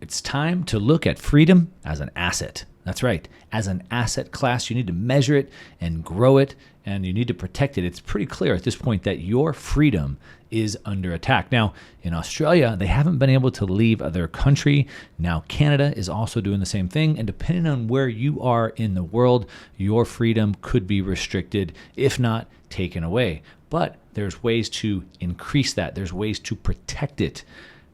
It's time to look at freedom as an asset. That's right. As an asset class, you need to measure it and grow it, and you need to protect it. It's pretty clear at this point that your freedom is under attack. Now, in Australia, they haven't been able to leave their country. Now, Canada is also doing the same thing. And depending on where you are in the world, your freedom could be restricted, if not taken away. But there's ways to increase that. There's ways to protect it.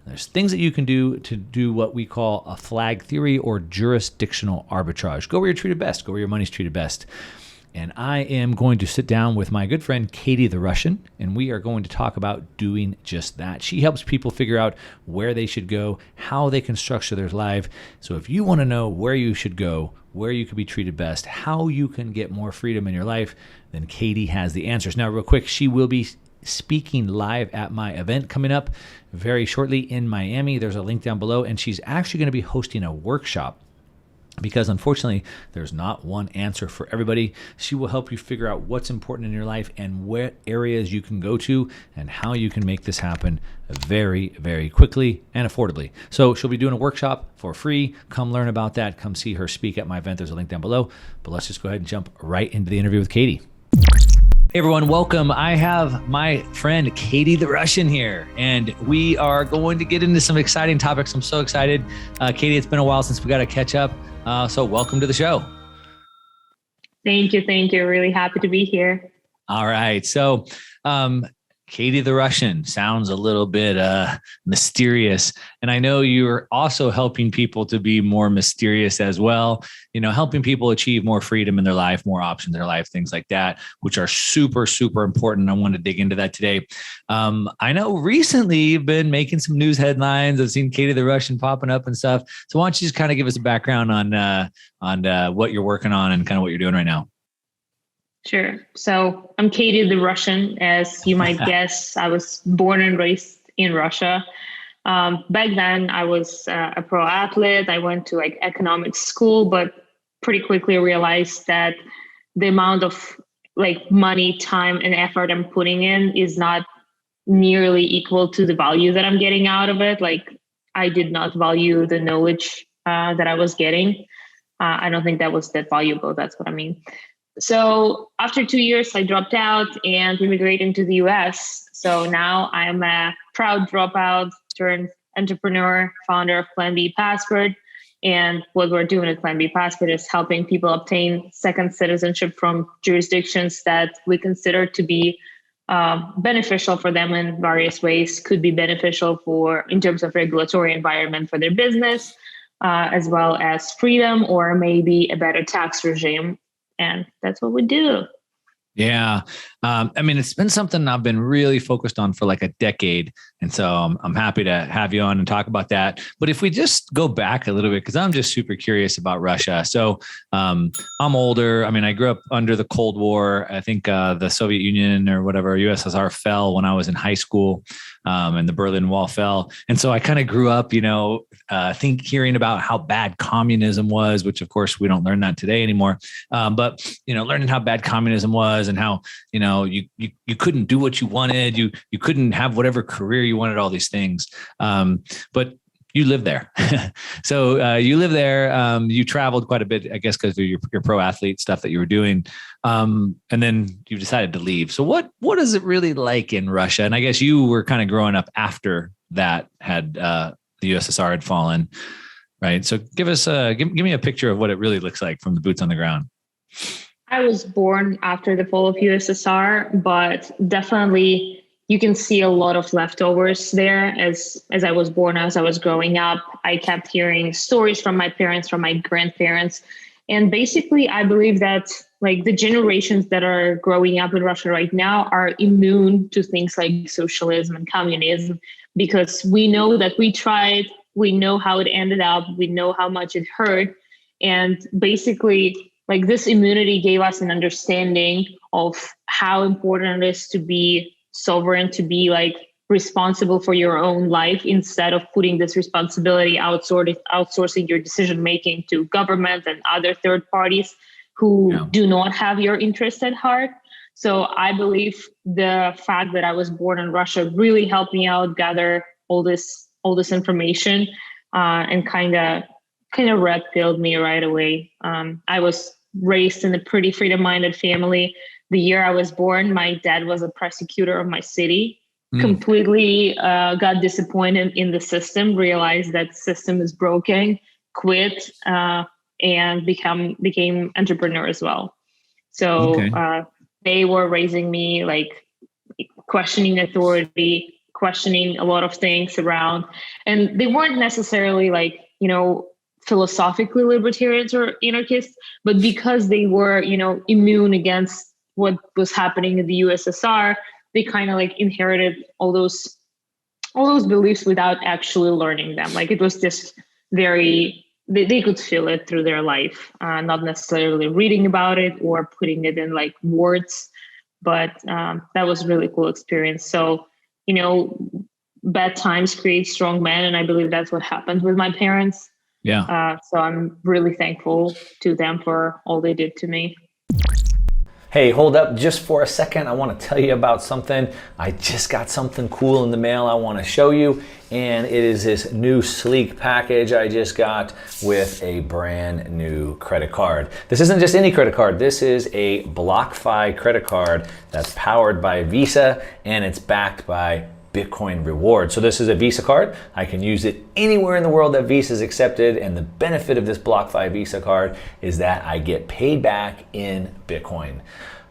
There's things that you can do to do what we call a flag theory or jurisdictional arbitrage. Go where you're treated best. Go where your money's treated best. And I am going to sit down with my good friend Katie the Russian, and we are going to talk about doing just that. She helps people figure out where they should go, how they can structure their life. So if you want to know where you should go, where you can be treated best, how you can get more freedom in your life, then Katie has the answers. Now, real quick, she will be speaking live at my event coming up very shortly in Miami. There's a link down below, and she's actually going to be hosting a workshop because unfortunately there's not one answer for everybody. She will help you figure out what's important in your life and what areas you can go to and how you can make this happen very, very quickly and affordably. So she'll be doing a workshop for free. Come learn about that. Come see her speak at my event. There's a link down below, but let's just go ahead and jump right into the interview with Katie. Hey everyone, welcome. I have my friend Katie the Russian here, and we are going to get into some exciting topics. I'm so excited. Katie, it's been a while since we got to catch up. So welcome to the show. Thank you. Really happy to be here. All right. So Katie the Russian sounds a little bit mysterious. And I know you're also helping people to be more mysterious as well, helping people achieve more freedom in their life, more options in their life, things like that, which are super, super important. I want to dig into that today. I know recently you've been making some news headlines. I've seen Katie the Russian popping up and stuff. So why don't you just kind of give us a background on what you're working on and kind of what you're doing right now? Sure. So I'm Katie the Russian. As you might guess, I was born and raised in Russia. Back then, I was a pro athlete. I went to economics school, but pretty quickly realized that the amount of money, time, and effort I'm putting in is not nearly equal to the value that I'm getting out of it. I did not value the knowledge that I was getting. I don't think that was that valuable. That's what I mean. So after 2 years, I dropped out and immigrated to the US. So now I'm a proud dropout turned entrepreneur, founder of Plan B Passport. And what we're doing at Plan B Passport is helping people obtain second citizenship from jurisdictions that we consider to be beneficial for them in various ways, could be beneficial in terms of regulatory environment for their business, as well as freedom or maybe a better tax regime. And that's what we do. Yeah. It's been something I've been really focused on for a decade. And so I'm happy to have you on and talk about that. But if we just go back a little bit, because I'm just super curious about Russia. So I'm older. I grew up under the Cold War. I think the Soviet Union or whatever, USSR fell when I was in high school, and the Berlin Wall fell. And so I kind of grew up, hearing about how bad communism was, which of course we don't learn that today anymore. But learning how bad communism was and how, you couldn't do what you wanted. You couldn't have whatever career you wanted, all these things. But you live there. So you live there. You traveled quite a bit, I guess, because of your pro athlete stuff that you were doing. And then you decided to leave. So what is it really like in Russia? And I guess you were kind of growing up after that had the USSR had fallen, right? So give me a picture of what it really looks like from the boots on the ground. I was born after the fall of USSR, but definitely you can see a lot of leftovers there. As I was born, as I was growing up, I kept hearing stories from my parents, from my grandparents. And basically, I believe that the generations that are growing up in Russia right now are immune to things like socialism and communism, because we know that we tried, we know how it ended up, we know how much it hurt. And basically, this immunity gave us an understanding of how important it is to be sovereign, to be responsible for your own life, instead of putting this responsibility, outsourcing your decision making to government and other third parties who do not have your interest at heart. So I believe the fact that I was born in Russia really helped me out gather all this information. and kind of red pilled me right away. I was raised in a pretty freedom-minded family. The year I was born, my dad was a prosecutor of my city. Completely got disappointed in the system, realized that system is broken, quit, and became entrepreneur as well. So they were raising me like questioning authority, questioning a lot of things around, and they weren't necessarily like, philosophically libertarians or anarchists, but because they were, immune against what was happening in the USSR, they kind of like inherited all those beliefs without actually learning them. Like it was just they could feel it through their life, not necessarily reading about it or putting it in like words, but that was a really cool experience. So, bad times create strong men, and I believe that's what happened with my parents. Yeah. So I'm really thankful to them for all they did to me. Hey, hold up just for a second. I want to tell you about something. I just got something cool in the mail I want to show you, and it is this new sleek package I just got with a brand new credit card. This isn't just any credit card. This is a BlockFi credit card that's powered by Visa, and it's backed by Bitcoin reward. So this is a Visa card. I can use it anywhere in the world that Visa is accepted, and the benefit of this BlockFi Visa card is that I get paid back in Bitcoin.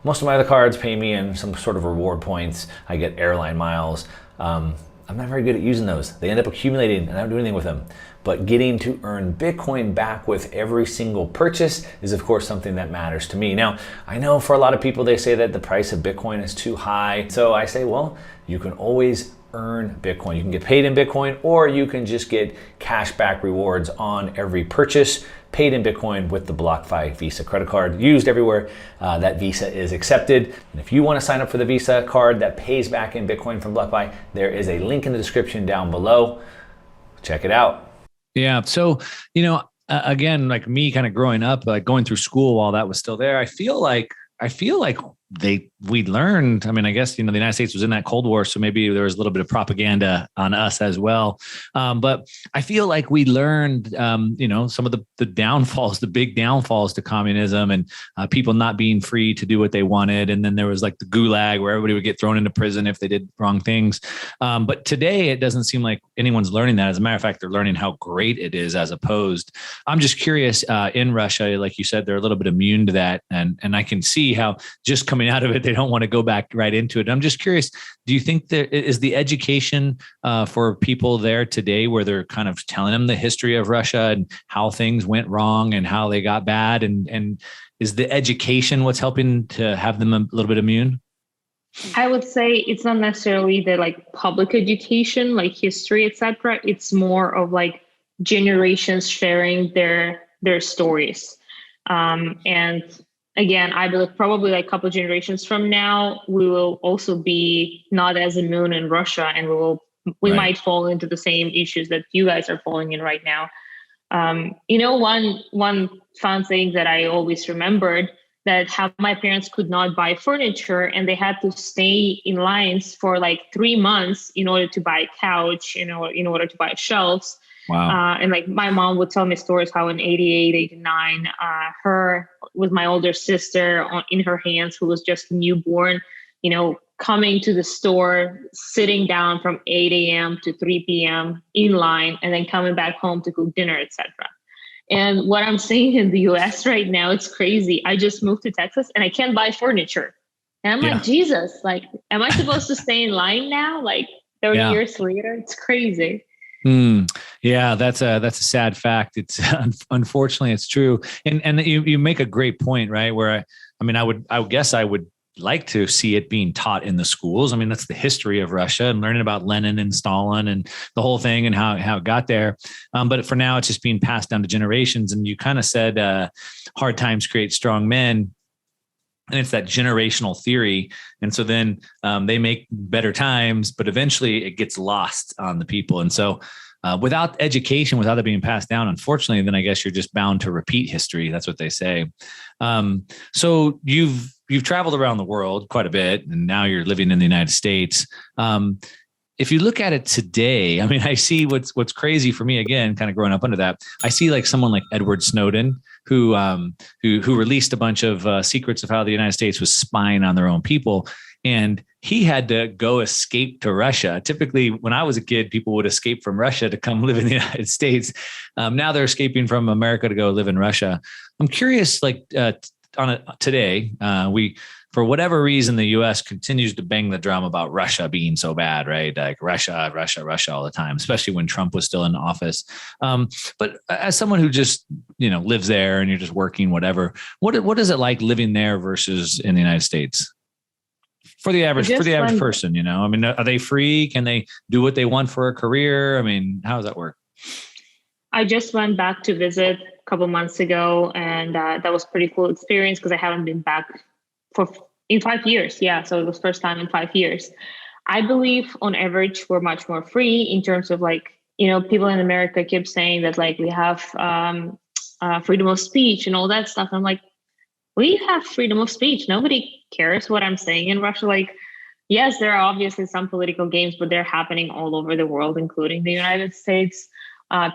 Most of my other cards pay me in some sort of reward points. I get airline miles. I'm not very good at using those. They end up accumulating and I don't do anything with them. But getting to earn Bitcoin back with every single purchase is of course something that matters to me. Now, I know for a lot of people, they say that the price of Bitcoin is too high. So I say, well, you can always earn Bitcoin. You can get paid in Bitcoin, or you can just get cash back rewards on every purchase paid in Bitcoin with the BlockFi Visa credit card, used everywhere that Visa is accepted. And if you want to sign up for the Visa card that pays back in Bitcoin from BlockFi, there is a link in the description down below. Check it out. Yeah. So, again, like me kind of growing up, like going through school while that was still there, I feel like we learned, I mean, I guess, the United States was in that Cold War, so maybe there was a little bit of propaganda on us as well. But I feel like we learned, some of the downfalls, the big downfalls to communism, and people not being free to do what they wanted. And then there was like the gulag where everybody would get thrown into prison if they did wrong things. But today it doesn't seem like anyone's learning that. As a matter of fact, they're learning how great it is as opposed. I'm just curious, in Russia, like you said, they're a little bit immune to that. And I can see how just coming out of it, they don't want to go back right into it. I'm just curious, do you think there is the education for people there today where they're kind of telling them the history of Russia and how things went wrong and how they got bad? And is the education what's helping to have them a little bit immune? I would say it's not necessarily the like public education, like history, etc. It's more of like generations sharing their stories. And again, I believe probably like a couple of generations from now, we will also be not as immune in Russia, and we might fall into the same issues that you guys are falling in right now. One fun thing that I always remembered, that how my parents could not buy furniture and they had to stay in lines for like 3 months in order to buy a couch, in order to buy shelves. Wow. And like my mom would tell me stories how in 88, 89, her with my older sister in her hands, who was just newborn, coming to the store, sitting down from 8 a.m. to 3 p.m. in line, and then coming back home to cook dinner, etc. And what I'm seeing in the US right now, it's crazy. I just moved to Texas and I can't buy furniture. And I'm like, Jesus, like, am I supposed to stay in line now? Like 30 years later? It's crazy. Yeah, that's a sad fact. It's unfortunately it's true. And you make a great point, right? Where I would guess I would like to see it being taught in the schools. I mean, that's the history of Russia and learning about Lenin and Stalin and the whole thing and how it got there. But for now, it's just being passed down to generations. And you kind of said hard times create strong men. And it's that generational theory. And so then they make better times, but eventually it gets lost on the people. And so without education, without it being passed down, unfortunately, then I guess you're just bound to repeat history. That's what they say. So you've traveled around the world quite a bit, and now you're living in the United States. if you look at it today, I mean, I see what's crazy for me, again, kind of growing up under that. I see like someone like Edward Snowden, who released a bunch of secrets of how the United States was spying on their own people. And he had to go escape to Russia. Typically, when I was a kid, people would escape from Russia to come live in the United States. Now they're escaping from America to go live in Russia. I'm curious, like today, for whatever reason, the U.S. continues to bang the drum about Russia being so bad, right? Like Russia all the time, especially when Trump was still in office. But as someone who just, lives there and you're just working, whatever, what is it like living there versus in the United States? For the average person, I mean, are they free? Can they do what they want for a career? I mean, how does that work? I just went back to visit a couple months ago, and that was a pretty cool experience because I haven't been back in 5 years. Yeah, so it was first time in 5 years. I believe on average we're much more free in terms of like, people in America keep saying that like we have freedom of speech and all that stuff. I'm like, we have freedom of speech. Nobody cares what I'm saying in Russia. Like, yes, there are obviously some political games, but they're happening all over the world, including the United States.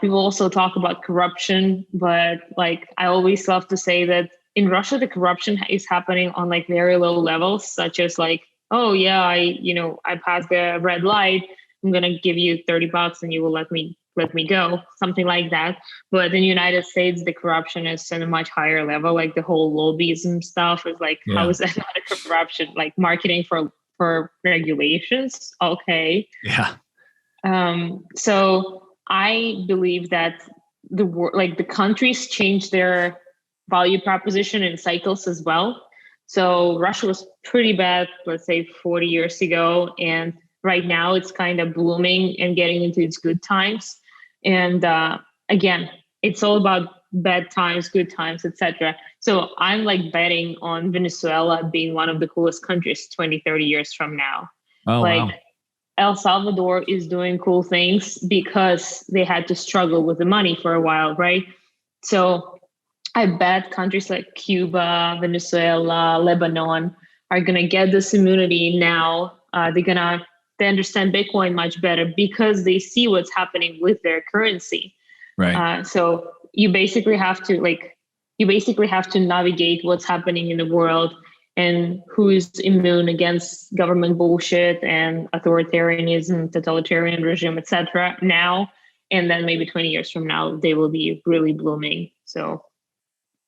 People also talk about corruption, but like I always love to say that in Russia, the corruption is happening on like very low levels, such as like, oh yeah, I passed the red light. I'm gonna give you $30 and you will let me go, something like that. But in the United States, the corruption is at a much higher level. Like the whole lobbyism stuff is like, how is that not a corruption? Like marketing for regulations. Okay. Yeah. So I believe that the countries change their value proposition in cycles as well. So Russia was pretty bad, let's say 40 years ago. And right now it's kind of blooming and getting into its good times. And again, it's all about bad times, good times, etc. So I'm like betting on Venezuela being one of the coolest countries 20, 30 years from now. Oh, like wow. El Salvador is doing cool things because they had to struggle with the money for a while, right? So I bet countries like Cuba, Venezuela, Lebanon are going to get this immunity now. They understand Bitcoin much better because they see what's happening with their currency. Right. So you basically have to navigate what's happening in the world and who is immune against government bullshit and authoritarianism, totalitarian regime, etc. now, and then maybe 20 years from now, they will be really blooming. So,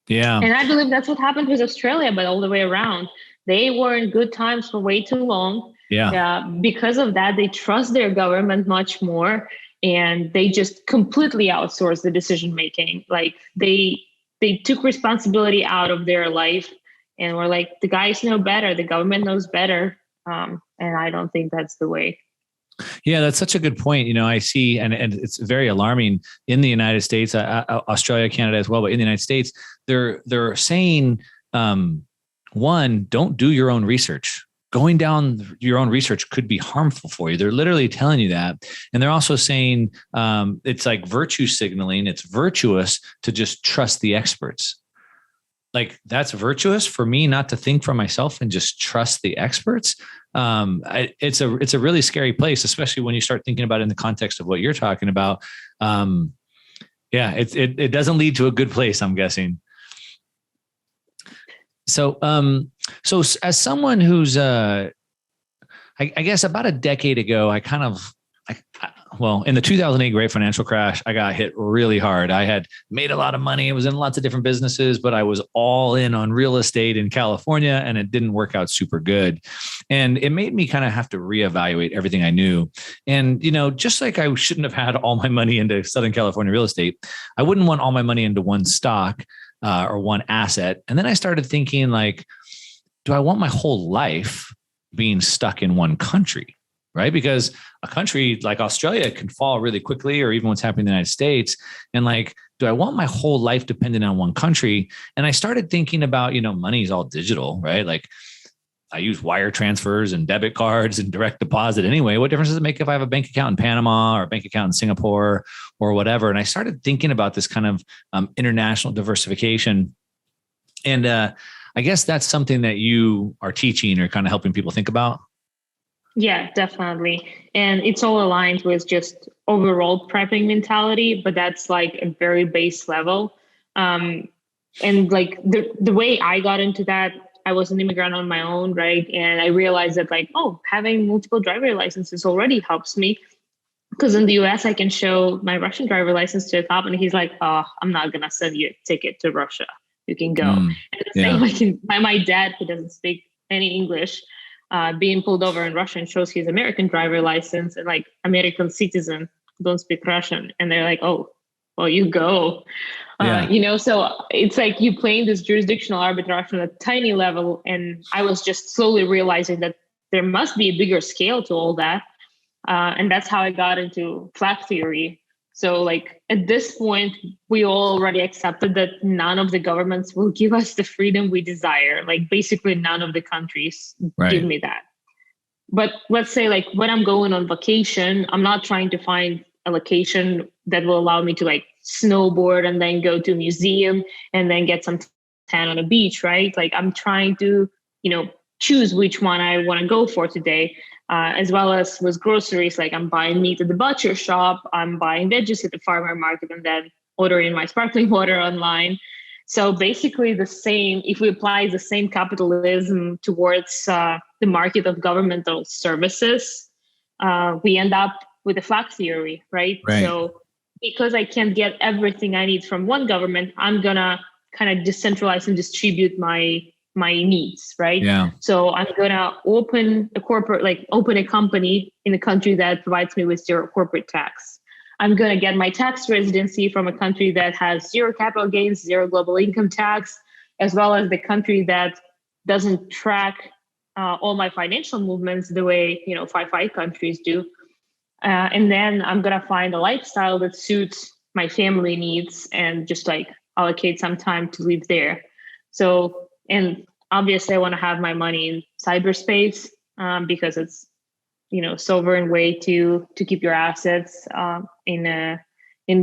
yeah. And I believe that's what happened with Australia, but all the way around. They were in good times for way too long. Yeah. Because of that, they trust their government much more, and they just completely outsource the decision making. Like they took responsibility out of their life, and were like, the guys know better, the government knows better, and I don't think that's the way. Yeah, that's such a good point. I see, and it's very alarming in the United States, Australia, Canada as well, but in the United States, they're saying, one, don't do your own research. Going down your own research could be harmful for you. They're literally telling you that. And they're also saying it's like virtue signaling. It's virtuous to just trust the experts. Like that's virtuous for me not to think for myself and just trust the experts. It's a really scary place, especially when you start thinking about it in the context of what you're talking about. It doesn't lead to a good place, I'm guessing. So as someone who's, I guess about a decade ago, in the 2008 great financial crash, I got hit really hard. I had made a lot of money. I was in lots of different businesses, but I was all in on real estate in California, and it didn't work out super good. And it made me kind of have to reevaluate everything I knew. And, just like I shouldn't have had all my money into Southern California real estate, I wouldn't want all my money into one stock or one asset. And then I started thinking like, do I want my whole life being stuck in one country? Right? Because a country like Australia can fall really quickly, or even what's happening in the United States. And like, do I want my whole life dependent on one country? And I started thinking about, money is all digital, right? Like I use wire transfers and debit cards and direct deposit anyway. What difference does it make if I have a bank account in Panama or a bank account in Singapore or whatever? And I started thinking about this kind of international diversification. And I guess that's something that you are teaching or kind of helping people think about. Yeah, definitely. And it's all aligned with just overall prepping mentality, but that's like a very base level. Um, and like the way I got into that, I was an immigrant on my own, right? And I realized that like, oh, having multiple driver licenses already helps me. Because in the US, I can show my Russian driver license to a cop, and he's like, "Oh, I'm not gonna send you a ticket to Russia. You can go." Mm, And the same, yeah. like my dad, who doesn't speak any English, being pulled over in Russia and shows his American driver license, and like American citizen don't speak Russian, and they're like, "Oh, well, you go." Yeah. So it's like you playing this jurisdictional arbitrage on a tiny level, and I was just slowly realizing that there must be a bigger scale to all that, and that's how I got into flag theory. So, like at this point, we all already accepted that none of the governments will give us the freedom we desire. Like basically, none of the countries give Right. me that. But let's say, like when I'm going on vacation, I'm not trying to find a location that will allow me to like snowboard and then go to a museum and then get some tan on a beach, right? Like I'm trying to, choose which one I want to go for today. As well as with groceries, like I'm buying meat at the butcher shop, I'm buying veggies at the farmer market, and then ordering my sparkling water online. So basically, the same, if we apply the same capitalism towards the market of governmental services, we end up with a flag theory, right? Right. So because I can't get everything I need from one government, I'm gonna kind of decentralize and distribute my needs, right? Yeah. So I'm gonna open a company in a country that provides me with zero corporate tax. I'm going to get my tax residency from a country that has zero capital gains, zero global income tax, as well as the country that doesn't track all my financial movements the way five countries do. And then I'm going to find a lifestyle that suits my family needs and just like allocate some time to live there. So, and obviously, I want to have my money in cyberspace because it's sovereign way to keep your assets in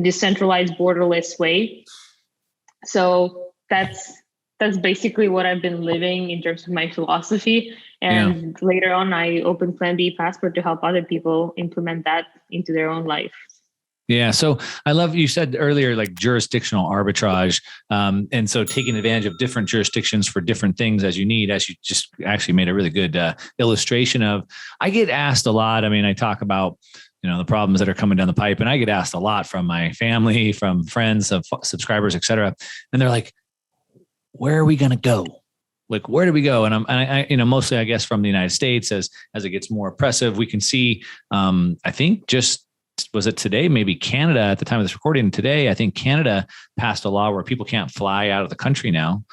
decentralized borderless way. So that's basically what I've been living in terms of my philosophy. Yeah. And later on, I opened Plan B Passport to help other people implement that into their own life. Yeah. So I love you said earlier, like jurisdictional arbitrage. And so taking advantage of different jurisdictions for different things as you need, as you just actually made a really good illustration of. I get asked a lot. I mean, I talk about, the problems that are coming down the pipe, and I get asked a lot from my family, from friends, of subscribers, et cetera. And they're like, where are we going to go? Like, where do we go? And I mostly, I guess, from the United States, as it gets more oppressive, we can see, I think was it today? Maybe Canada at the time of this recording today, I think Canada passed a law where people can't fly out of the country now.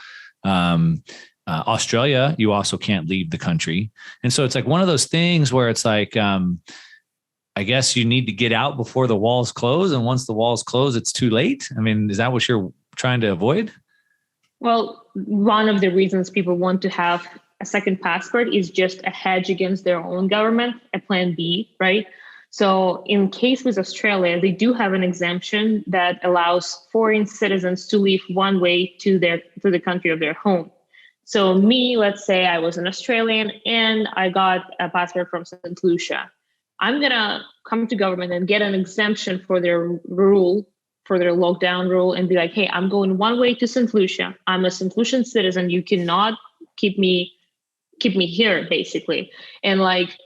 Australia, you also can't leave the country. And so it's like one of those things where it's like, I guess you need to get out before the walls close. And once the walls close, it's too late. I mean, is that what you're trying to avoid? Well, one of the reasons people want to have a second passport is just a hedge against their own government, a plan B, right? So in case with Australia, they do have an exemption that allows foreign citizens to leave one way to the country of their home. So me, let's say I was an Australian and I got a passport from St. Lucia. I'm gonna come to government and get an exemption for their lockdown rule, and be like, hey, I'm going one way to St. Lucia. I'm a St. Lucian citizen. You cannot keep me here, basically. And like,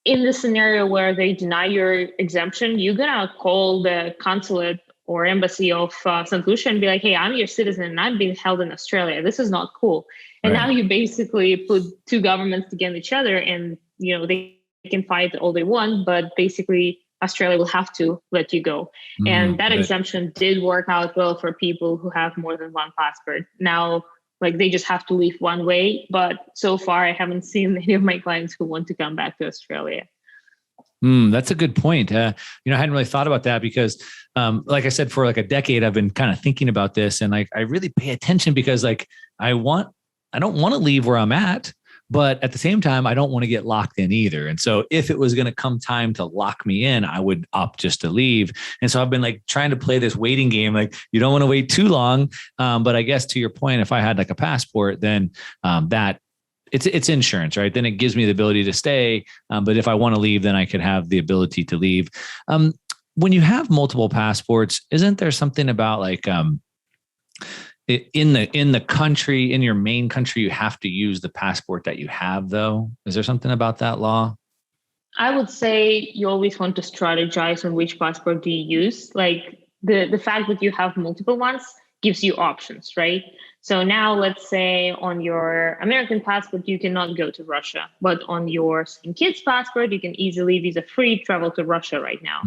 in the scenario where they deny your exemption, you're gonna call the consulate or embassy of St. Lucia and be like, hey, I'm your citizen and I'm being held in Australia. This is not cool. And Right. now you basically put two governments against each other, and they can fight all they want, but basically Australia will have to let you go. And that exemption did work out well for people who have more than one passport. Now, like, they just have to leave one way. But so far, I haven't seen any of my clients who want to come back to Australia. That's a good point. I hadn't really thought about that because, like I said, for like a decade, I've been kind of thinking about this, and like I really pay attention because like I don't want to leave where I'm at, but at the same time, I don't want to get locked in either. And so if it was going to come time to lock me in, I would opt just to leave. And so I've been like trying to play this waiting game. Like, you don't want to wait too long. But I guess to your point, if I had like a passport, then that it's insurance, right? Then it gives me the ability to stay. But if I want to leave, then I could have the ability to leave. When you have multiple passports, isn't there something about like in the country, in your main country, you have to use the passport that you have, though? Is there something about that law? I would say you always want to strategize on which passport do you use. Like the fact that you have multiple ones gives you options, right? So now let's say on your American passport, you cannot go to Russia, but on your St. Kitts passport, you can easily visa-free travel to Russia right now.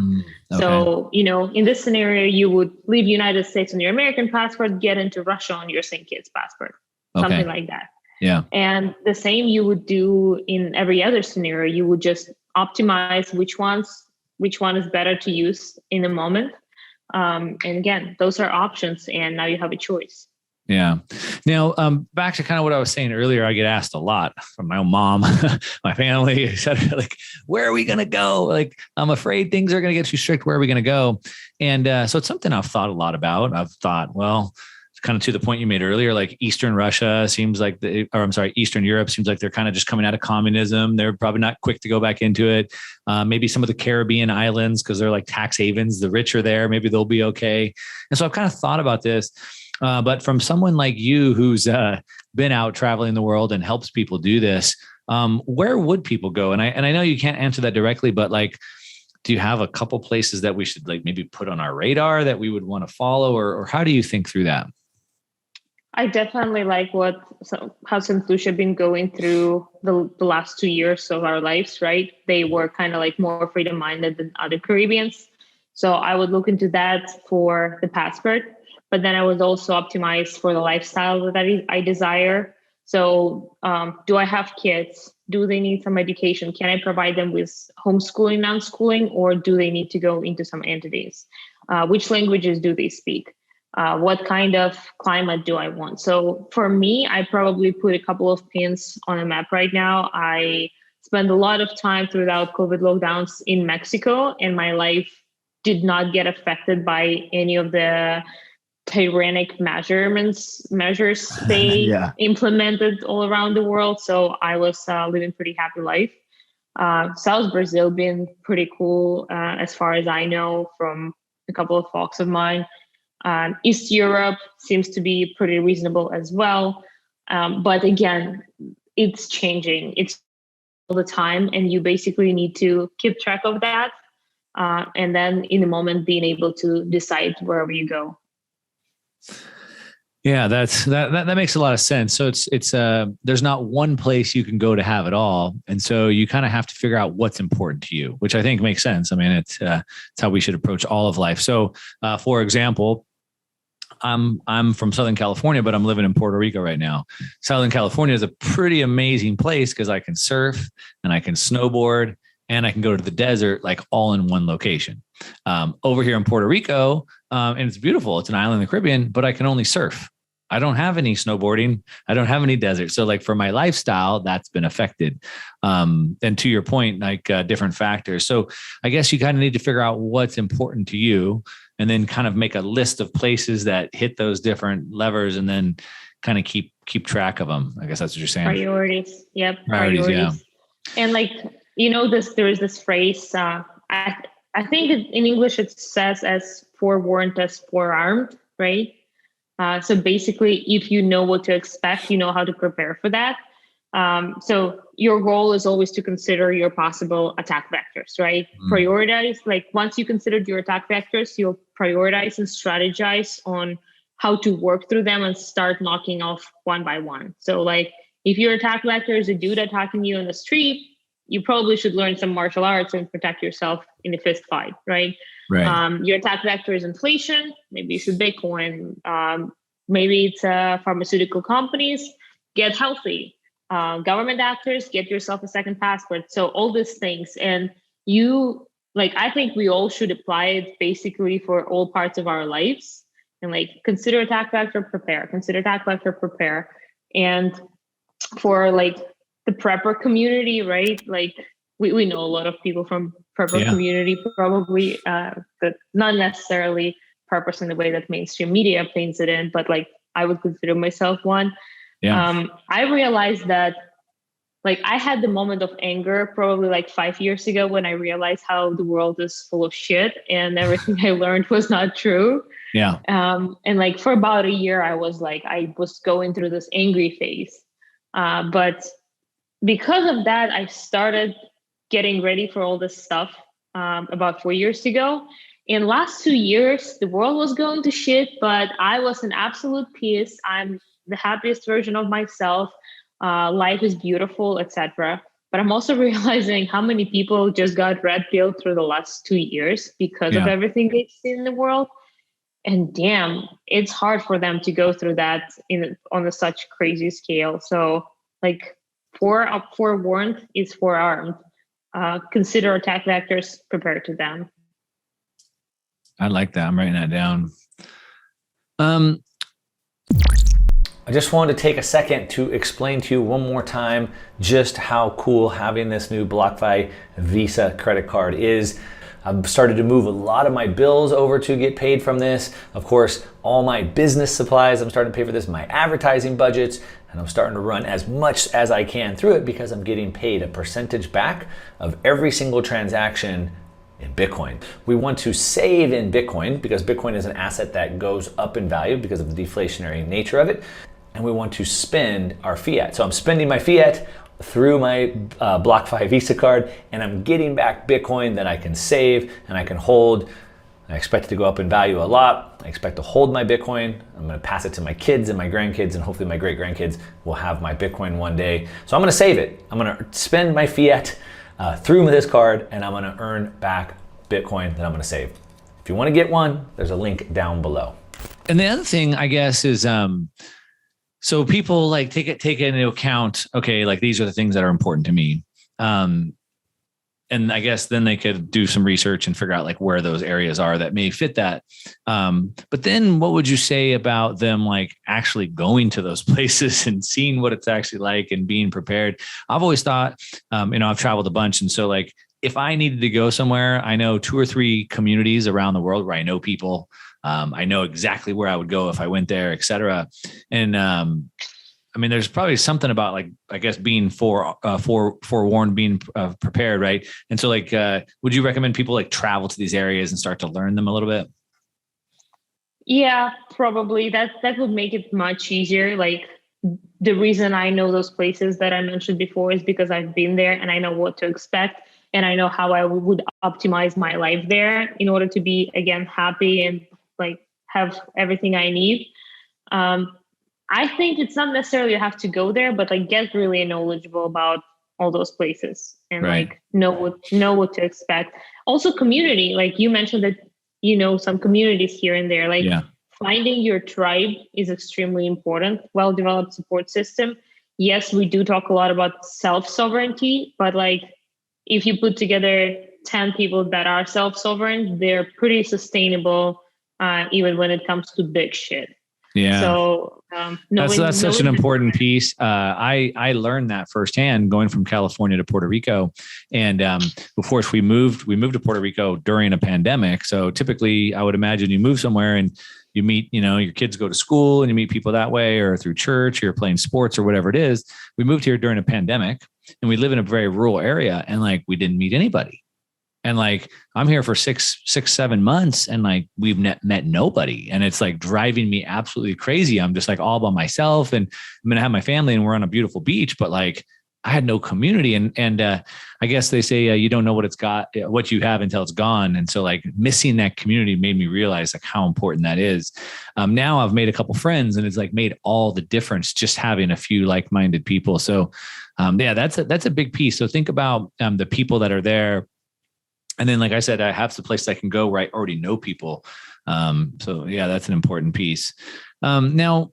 Okay. So, in this scenario, you would leave United States on your American passport, get into Russia on your St. Kitts passport, something like that. Yeah. And the same you would do in every other scenario. You would just optimize which one is better to use in the moment. And again, those are options, and now you have a choice. Yeah. Now, back to kind of what I was saying earlier, I get asked a lot from my own mom, my family, et cetera, like, where are we going to go? Like, I'm afraid things are going to get too strict. Where are we going to go? And so it's something I've thought a lot about. I've thought, well, kind of to the point you made earlier, like Eastern Russia seems like Eastern Europe seems like they're kind of just coming out of communism. They're probably not quick to go back into it. Maybe some of the Caribbean islands, because they're like tax havens, the rich are there, maybe they'll be okay. And so I've kind of thought about this. But from someone like you who's been out traveling the world and helps people do this, where would people go? And I know you can't answer that directly, but like, do you have a couple places that we should like maybe put on our radar that we would want to follow, or how do you think through that? I definitely like how St. Lucia been going through the last 2 years of our lives, right? They were kind of like more freedom-minded than other Caribbeans. So I would look into that for the passport, but then I would also optimize for the lifestyle that I desire. So do I have kids? Do they need some education? Can I provide them with homeschooling, non-schooling, or do they need to go into some entities? Which languages do they speak? What kind of climate do I want? So for me, I probably put a couple of pins on a map right now. I spend a lot of time throughout COVID lockdowns in Mexico, and my life did not get affected by any of the tyrannic measures they implemented all around the world. So I was living pretty happy life. South Brazil been pretty cool, as far as I know from a couple of folks of mine. East Europe seems to be pretty reasonable as well. But again, it's changing. It's all the time. And you basically need to keep track of that. And then in the moment, being able to decide wherever you go. Yeah, that makes a lot of sense. So it's there's not one place you can go to have it all. And so you kind of have to figure out what's important to you, which I think makes sense. I mean, it's how we should approach all of life. So for example, I'm from Southern California, but I'm living in Puerto Rico right now. Southern California is a pretty amazing place because I can surf and I can snowboard and I can go to the desert, like all in one location. Over here in Puerto Rico, and it's beautiful. It's an island in the Caribbean, but I can only surf. I don't have any snowboarding. I don't have any desert. So like for my lifestyle, that's been affected. And to your point, like different factors. So I guess you kind of need to figure out what's important to you and then kind of make a list of places that hit those different levers and then kind of keep track of them. I guess that's what you're saying. Priorities. Yep. Priorities. Yeah. And like, there is this phrase, I think in English it says as forewarned as forearmed, right? So basically, if you know what to expect, you know how to prepare for that. So your goal is always to consider your possible attack vectors, right? Prioritize, like once you considered your attack vectors, you'll prioritize and strategize on how to work through them and start knocking off one by one. So like if your attack vector is a dude attacking you in the street, you probably should learn some martial arts and protect yourself in a fist fight, right? Right. Your attack vector is inflation. Maybe it's Bitcoin. Maybe it's pharmaceutical companies. Get healthy. Government actors, get yourself a second passport. So all these things. And I think we all should apply it basically for all parts of our lives. And like consider attack vector, prepare. Consider attack vector, prepare. And for like the prepper community, right? Like we know a lot of people from prepper community, probably that not necessarily preppers in the way that mainstream media paints it in, but like I would consider myself one. I realized that like I had the moment of anger probably like 5 years ago when I realized how the world is full of shit and everything I learned was not true. Yeah. And like for about a year, I was going through this angry phase. But because of that, I started getting ready for all this stuff about 4 years ago. In last 2 years, the world was going to shit, but I was in absolute peace. I'm the happiest version of myself. Life is beautiful, etc. But I'm also realizing how many people just got red pilled through the last 2 years because of Yeah. everything they've seen in the world. And damn, it's hard for them to go through that on a such crazy scale. So, like, forewarned is forearmed. Consider attack vectors, prepare to them. I like that. I'm writing that down. I just wanted to take a second to explain to you one more time just how cool having this new BlockFi Visa credit card is. I've started to move a lot of my bills over to get paid from this. Of course, all my business supplies, I'm starting to pay for this, my advertising budgets, and I'm starting to run as much as I can through it because I'm getting paid a percentage back of every single transaction in Bitcoin. We want to save in Bitcoin because Bitcoin is an asset that goes up in value because of the deflationary nature of it. And we want to spend our fiat. So I'm spending my fiat through my BlockFi Visa card, and I'm getting back Bitcoin that I can save and I can hold. I expect it to go up in value a lot. I expect to hold my Bitcoin. I'm gonna pass it to my kids and my grandkids, and hopefully my great grandkids will have my Bitcoin one day. So I'm gonna save it. I'm gonna spend my fiat through this card, and I'm gonna earn back Bitcoin that I'm gonna save. If you wanna get one, there's a link down below. And the other thing, I guess, is so people like take into account, okay, like these are the things that are important to me. And I guess then they could do some research and figure out like where those areas are that may fit that. But then what would you say about them like actually going to those places and seeing what it's actually like and being prepared? I've always thought, I've traveled a bunch. And so like, if I needed to go somewhere, I know 2 or 3 communities around the world where I know people. I know exactly where I would go if I went there, et cetera. And there's probably something about like, I guess, being forewarned, being prepared, right? And so like, would you recommend people like travel to these areas and start to learn them a little bit? Yeah, probably. That would make it much easier. Like the reason I know those places that I mentioned before is because I've been there and I know what to expect. And I know how I would optimize my life there in order to be, again, happy and like have everything I need. I think it's not necessarily you have to go there, but like get really knowledgeable about all those places and right. like know what to expect. Also community, like you mentioned that, some communities here and there, like finding your tribe is extremely important. Well-developed support system. Yes, we do talk a lot about self-sovereignty, but like if you put together 10 people that are self-sovereign, they're pretty sustainable, even when it comes to big shit. Yeah. So that's such an important piece. I learned that firsthand going from California to Puerto Rico. And of course we moved to Puerto Rico during a pandemic. So typically I would imagine you move somewhere and you meet, your kids go to school and you meet people that way or through church, you're playing sports or whatever it is. We moved here during a pandemic and we live in a very rural area and like, we didn't meet anybody. And like, I'm here for 7 months and like, we've met nobody. And it's like driving me absolutely crazy. I'm just like all by myself and I'm going to have my family and we're on a beautiful beach, but like I had no community. And I guess they say you don't know what you have until it's gone. And so like missing that community made me realize like how important that is. Now I've made a couple friends and it's like made all the difference just having a few like-minded people. So that's a big piece. So think about the people that are there. And then, like I said, I have the place I can go where I already know people. So that's an important piece. Now,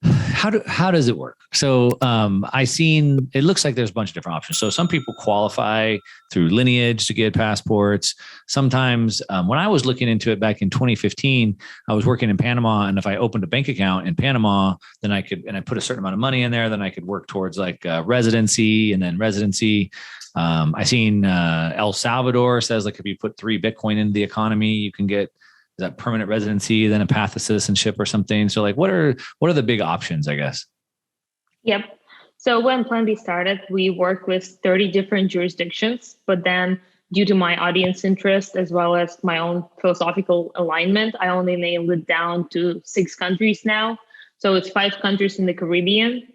how does it work? So it looks like there's a bunch of different options. So some people qualify through lineage to get passports. Sometimes when I was looking into it back in 2015, I was working in Panama. And if I opened a bank account in Panama, then I put a certain amount of money in there, then I could work towards like residency and then residency. I seen El Salvador says like if you put 3 Bitcoin into the economy, you can get that permanent residency, then a path to citizenship or something. So like what are the big options, I guess? Yep. So when Plan B started, we worked with 30 different jurisdictions, but then due to my audience interest as well as my own philosophical alignment, I only nailed it down to 6 countries now. So it's 5 countries in the Caribbean,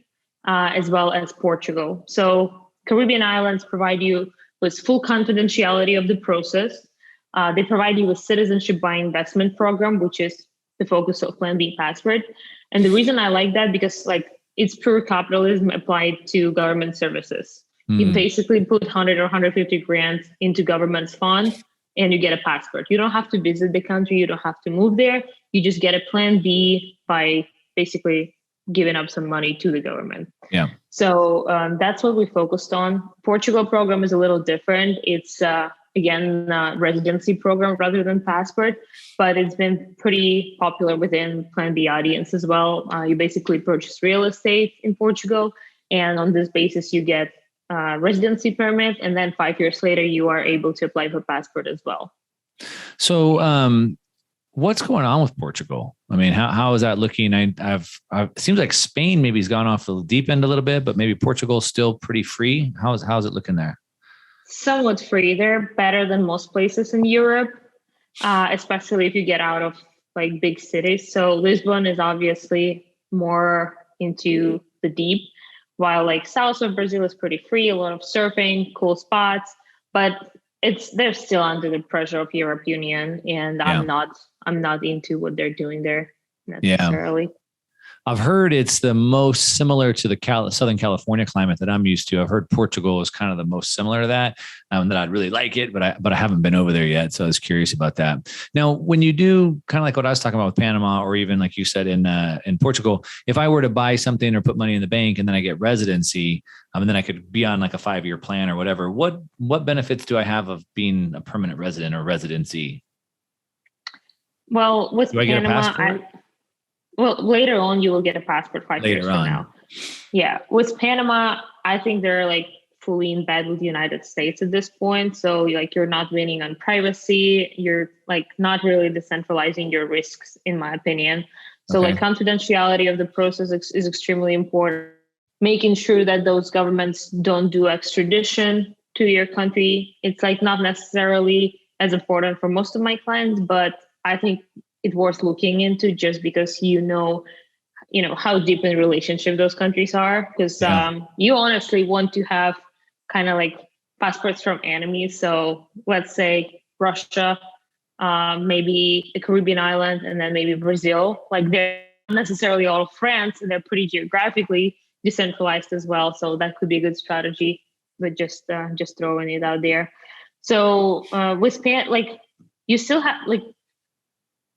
as well as Portugal. So Caribbean islands provide you with full confidentiality of the process. They provide you with citizenship by investment program, which is the focus of Plan B Passport. And the reason I like that, because like it's pure capitalism applied to government services. You basically put 100 or 150 grand into government's fund and you get a passport. You don't have to visit the country. You don't have to move there. You just get a Plan B by basically giving up some money to the government. Yeah. So that's what we focused on. Portugal program is a little different. It's again residency program rather than passport, but it's been pretty popular within Plan B audience as well. You basically purchase real estate in Portugal, and on this basis you get residency permit, and then 5 years later you are able to apply for passport as well. So what's going on with Portugal? I mean, how is that looking? It seems like Spain maybe has gone off the deep end a little bit, but maybe Portugal is still pretty free. How's it looking there? Somewhat free. They're better than most places in Europe, especially if you get out of like big cities. So Lisbon is obviously more into the deep, while like south of Brazil is pretty free, a lot of surfing, cool spots, but they're still under the pressure of Europe Union, and I'm not into what they're doing there necessarily. Yeah. I've heard it's the most similar to the Southern California climate that I'm used to. I've heard Portugal is kind of the most similar to that I'd really like it, but I haven't been over there yet. So I was curious about that. Now, when you do kind of like what I was talking about with Panama, or even like you said in Portugal, if I were to buy something or put money in the bank and then I get residency, and then I could be on like a 5-year plan or whatever, what benefits do I have of being a permanent resident or residency? Well, with Panama, later on, you will get a passport 5 years from now. Yeah. With Panama, I think they're like fully in bed with the United States at this point. So like you're not winning on privacy. You're like not really decentralizing your risks, in my opinion. So like confidentiality of the process is extremely important. Making sure that those governments don't do extradition to your country. It's like not necessarily as important for most of my clients, but I think it's worth looking into, just because you know how deep in relationship those countries are, because you honestly want to have kind of like passports from enemies. So let's say Russia, maybe the Caribbean island, and then maybe Brazil. Like they're not necessarily all France, and they're pretty geographically decentralized as well. So that could be a good strategy, but just throwing it out there. So with like you still have like,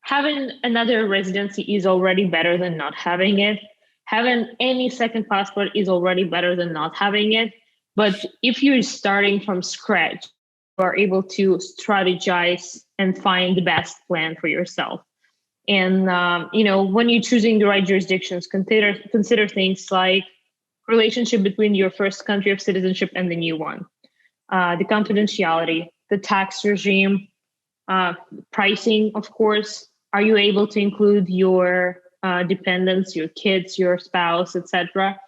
having another residency is already better than not having it. Having any second passport is already better than not having it. But if you're starting from scratch, you are able to strategize and find the best plan for yourself. And when you're choosing the right jurisdictions, consider things like relationship between your first country of citizenship and the new one, the confidentiality, the tax regime, pricing, of course. Are you able to include your dependents, your kids, your spouse, etc.?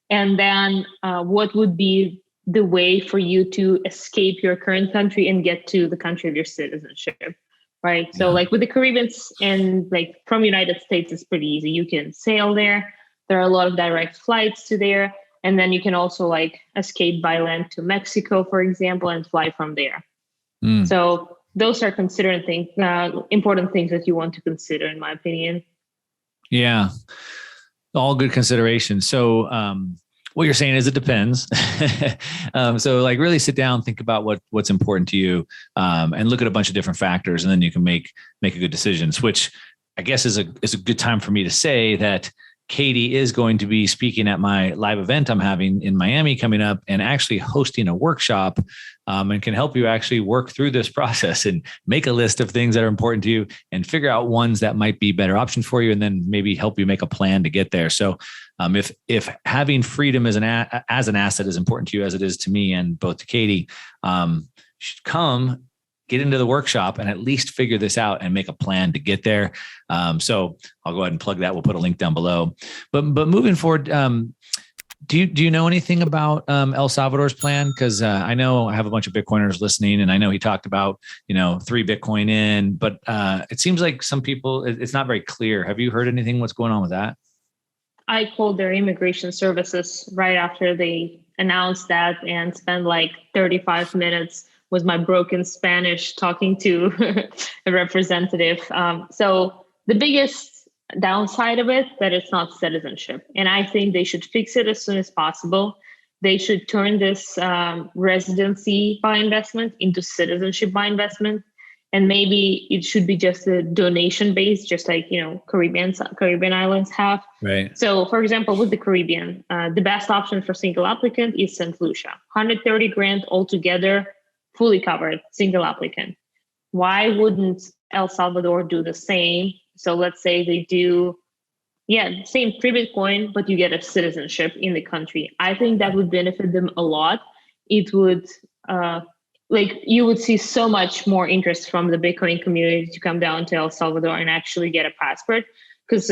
And then what would be the way for you to escape your current country and get to the country of your citizenship, right? Yeah. So like with the Caribbeans and like from United States, it's pretty easy. You can sail there. There are a lot of direct flights to there. And then you can also like escape by land to Mexico, for example, and fly from there. So those are important things that you want to consider, in my opinion. Yeah, all good considerations. So what you're saying is it depends. So like really sit down, think about what's important to you, and look at a bunch of different factors, and then you can make a good decision. Which I guess is a good time for me to say that Katie is going to be speaking at my live event I'm having in Miami coming up, and actually hosting a workshop, and can help you actually work through this process and make a list of things that are important to you and figure out ones that might be better options for you, and then maybe help you make a plan to get there. So if having freedom as an asset is important to you as it is to me and both to Katie, you should come get into the workshop and at least figure this out and make a plan to get there. So I'll go ahead and plug that. We'll put a link down below. But moving forward, Do you know anything about El Salvador's plan? Because I know I have a bunch of Bitcoiners listening, and I know he talked about 3 Bitcoin in, but it seems like some people it's not very clear. Have you heard anything? What's going on with that? I called their immigration services right after they announced that and spent like 35 minutes with my broken Spanish talking to a representative. So the biggest downside of it, that it's not citizenship. And I think they should fix it as soon as possible. They should turn this residency by investment into citizenship by investment. And maybe it should be just a donation based, just like, Caribbean islands have. Right. So for example, with the Caribbean, the best option for single applicant is St. Lucia, 130 grand altogether, fully covered, single applicant. Why wouldn't El Salvador do the same? So let's say they do, same free Bitcoin, but you get a citizenship in the country. I think that would benefit them a lot. It would, you would see so much more interest from the Bitcoin community to come down to El Salvador and actually get a passport. Because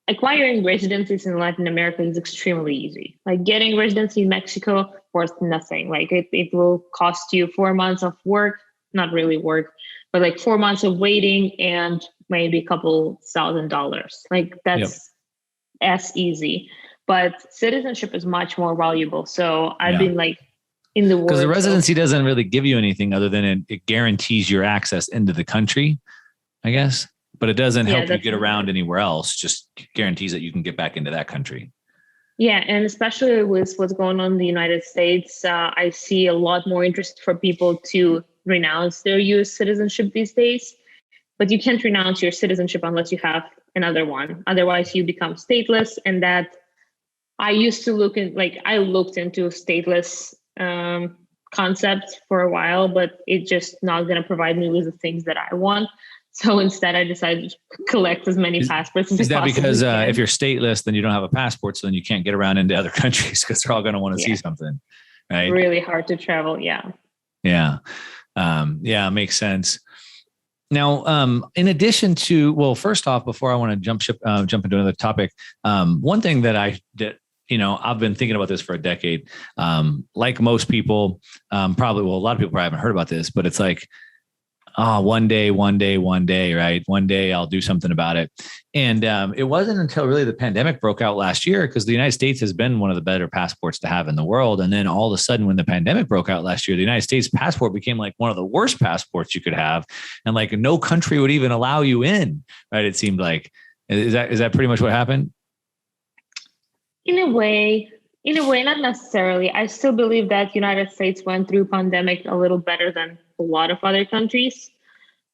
acquiring residencies in Latin America is extremely easy. Like getting residency in Mexico worth nothing. Like it will cost you 4 months of work, not really work, but like 4 months of waiting and maybe a couple $1,000. Like that's as easy. But citizenship is much more valuable. So I've been like in the world. Because the residency doesn't really give you anything other than it guarantees your access into the country, I guess. But it doesn't help you get around anywhere else, just guarantees that you can get back into that country. Yeah, and especially with what's going on in the United States, I see a lot more interest for people to renounce their US citizenship these days. But you can't renounce your citizenship unless you have another one. Otherwise, you become stateless. And that I used to looked into stateless concept for a while, but it's just not going to provide me with the things that I want. So instead, I decided to collect as many passports as possible. Is that because if you're stateless, then you don't have a passport, so then you can't get around into other countries because they're all going to want to see something, right? Really hard to travel. Yeah. Yeah. Makes sense. Now, in addition to, first off, before I want to jump into another topic, one thing that I've been thinking about this for a decade. Like most people, a lot of people probably haven't heard about this, but it's like, one day, right? One day I'll do something about it. And it wasn't until really the pandemic broke out last year, because the United States has been one of the better passports to have in the world. And then all of a sudden, when the pandemic broke out last year, the United States passport became like one of the worst passports you could have. And like no country would even allow you in, right? It seemed like, is that pretty much what happened? In a way, not necessarily. I still believe that United States went through pandemic a little better than a lot of other countries.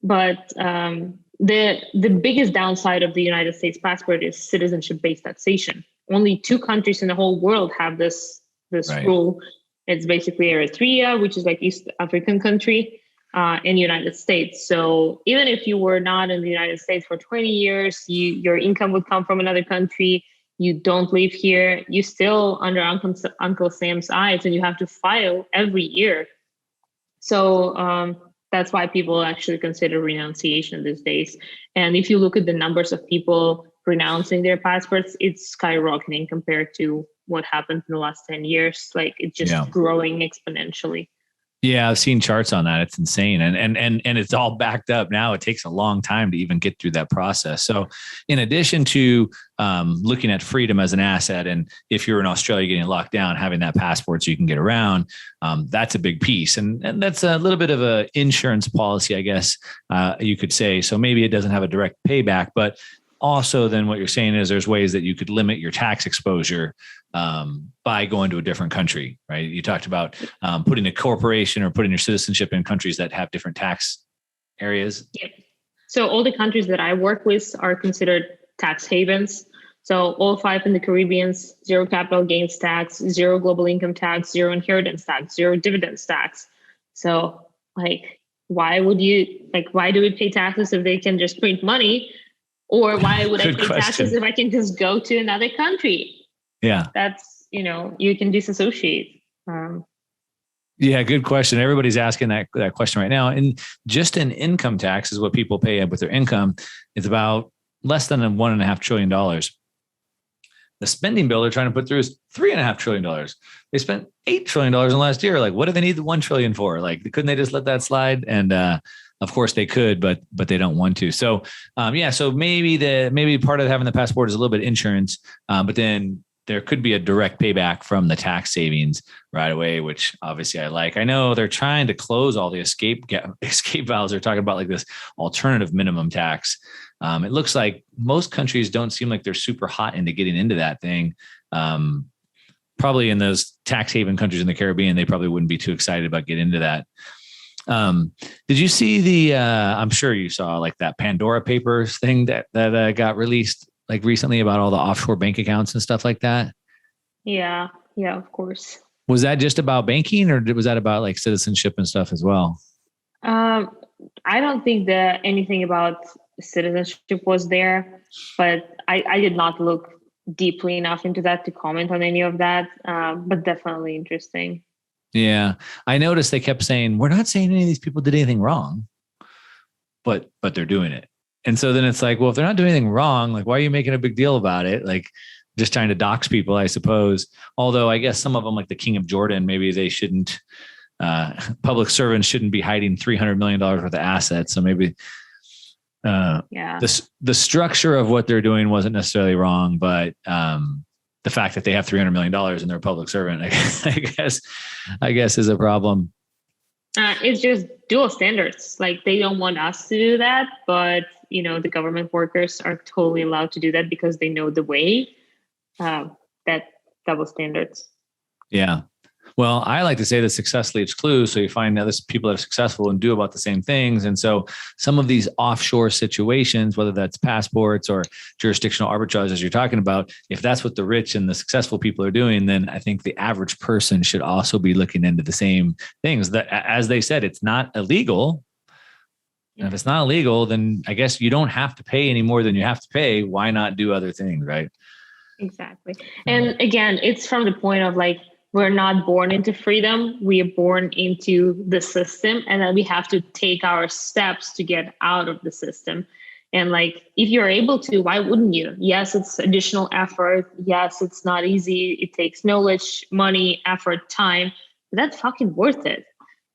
But the biggest downside of the United States passport is citizenship-based taxation. Only 2 countries in the whole world have this rule. It's basically Eritrea, which is like East African country, and United States. So even if you were not in the United States for 20 years, your income would come from another country. You don't live here, you still under Uncle Sam's eyes, and you have to file every year. So that's why people actually consider renunciation these days. And if you look at the numbers of people renouncing their passports, it's skyrocketing compared to what happened in the last 10 years. Like it's just growing exponentially. Yeah, I've seen charts on that. It's insane. And it's all backed up now. It takes a long time to even get through that process. So in addition to looking at freedom as an asset, and if you're in Australia getting locked down, having that passport so you can get around, that's a big piece. And that's a little bit of an insurance policy, I guess you could say. So maybe it doesn't have a direct payback, but also then what you're saying is there's ways that you could limit your tax exposure by going to a different country, right? You talked about putting a corporation or putting your citizenship in countries that have different tax areas. Yeah. So all the countries that I work with are considered tax havens. So all 5 in the Caribbean, 0 capital gains tax, 0 global income tax, 0 inheritance tax, 0 dividends tax. So why do we pay taxes if they can just print money? Or why would I pay taxes if I can just go to another country? Yeah. That's, you can disassociate. Yeah, good question. Everybody's asking that question right now. And just an income tax is what people pay with their income. It's about less than $1.5 trillion. The spending bill they're trying to put through is $3.5 trillion. They spent $8 trillion in the last year. Like, what do they need the $1 trillion for? Like, couldn't they just let that slide? And of course they could, but they don't want to. So so maybe part of having the passport is a little bit insurance, but then there could be a direct payback from the tax savings right away, which obviously I like. I know they're trying to close all the escape valves. They're talking about like this alternative minimum tax. It looks like most countries don't seem like they're super hot into getting into that thing. Probably in those tax haven countries in the Caribbean, they probably wouldn't be too excited about getting into that. Did you see I'm sure you saw like that Pandora Papers thing that got released like recently about all the offshore bank accounts and stuff like that? Yeah, of course. Was that just about banking, or was that about like citizenship and stuff as well? I don't think that anything about citizenship was there, but I did not look deeply enough into that to comment on any of that. But definitely interesting. Yeah, I noticed they kept saying, we're not saying any of these people did anything wrong, but they're doing it. And so then it's like, well, if they're not doing anything wrong, like, why are you making a big deal about it? Like, just trying to dox people, I suppose. Although I guess some of them, like the King of Jordan, maybe they shouldn't, public servants shouldn't be hiding $300 million worth of assets. So maybe the structure of what they're doing wasn't necessarily wrong, but the fact that they have $300 million and they're a public servant, I guess is a problem. It's just dual standards. Like, they don't want us to do that, but the government workers are totally allowed to do that because they know the way. That double standards. Yeah. Well, I like to say that success leaves clues. So you find other people that are successful and do about the same things. And so some of these offshore situations, whether that's passports or jurisdictional arbitrage, as you're talking about, if that's what the rich and the successful people are doing, then I think the average person should also be looking into the same things. That, as they said, it's not illegal. And if it's not illegal, then I guess you don't have to pay any more than you have to pay. Why not do other things, right? Exactly. And again, it's from the point of like, we're not born into freedom. We are born into the system, and then we have to take our steps to get out of the system. And like, if you're able to, why wouldn't you? Yes, it's additional effort. Yes, it's not easy. It takes knowledge, money, effort, time, but that's fucking worth it.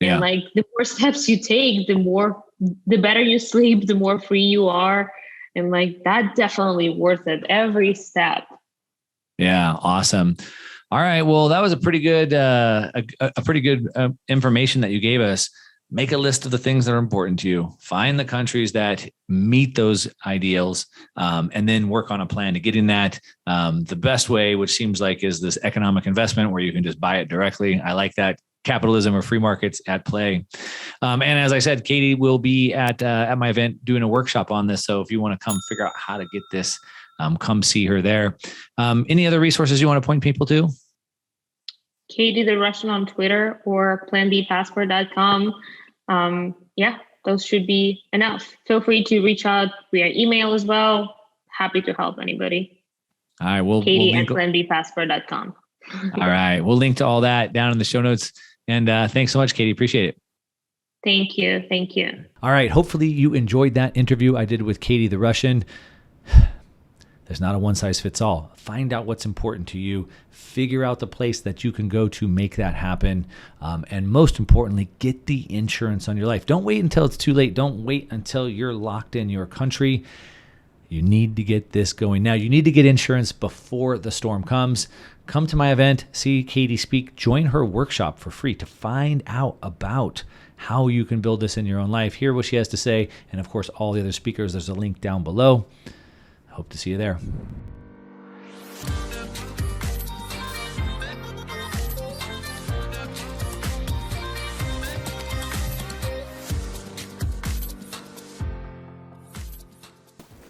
Yeah. And like, the more steps you take, the better you sleep, the more free you are. And like, that's definitely worth it. Every step. Yeah. Awesome. All right. Well, that was a pretty good, information that you gave us. Make a list of the things that are important to you. Find the countries that meet those ideals, and then work on a plan to getting that. The best way, which seems like, is this economic investment where you can just buy it directly. I like that. Capitalism or free markets at play. And as I said, Katie will be at my event doing a workshop on this. So if you want to come figure out how to get this, come see her there. Any other resources you want to point people to? Katie the Russian on Twitter or planbpassport.com. Those should be enough. Feel free to reach out via email as well. Happy to help anybody. All right. Katie at planbpassport.com. All right. We'll link to all that down in the show notes. And thanks so much, Katie. Appreciate it. Thank you. Thank you. All right. Hopefully you enjoyed that interview I did with Katie the Russian. There's not a one size fits all. Find out what's important to you. Figure out the place that you can go to make that happen. And most importantly, get the insurance on your life. Don't wait until it's too late. Don't wait until you're locked in your country. You need to get this going now. You need to get insurance before the storm comes. Come to my event, see Katie speak, join her workshop for free to find out about how you can build this in your own life. Hear what she has to say. And of course, all the other speakers, there's a link down below. Hope to see you there.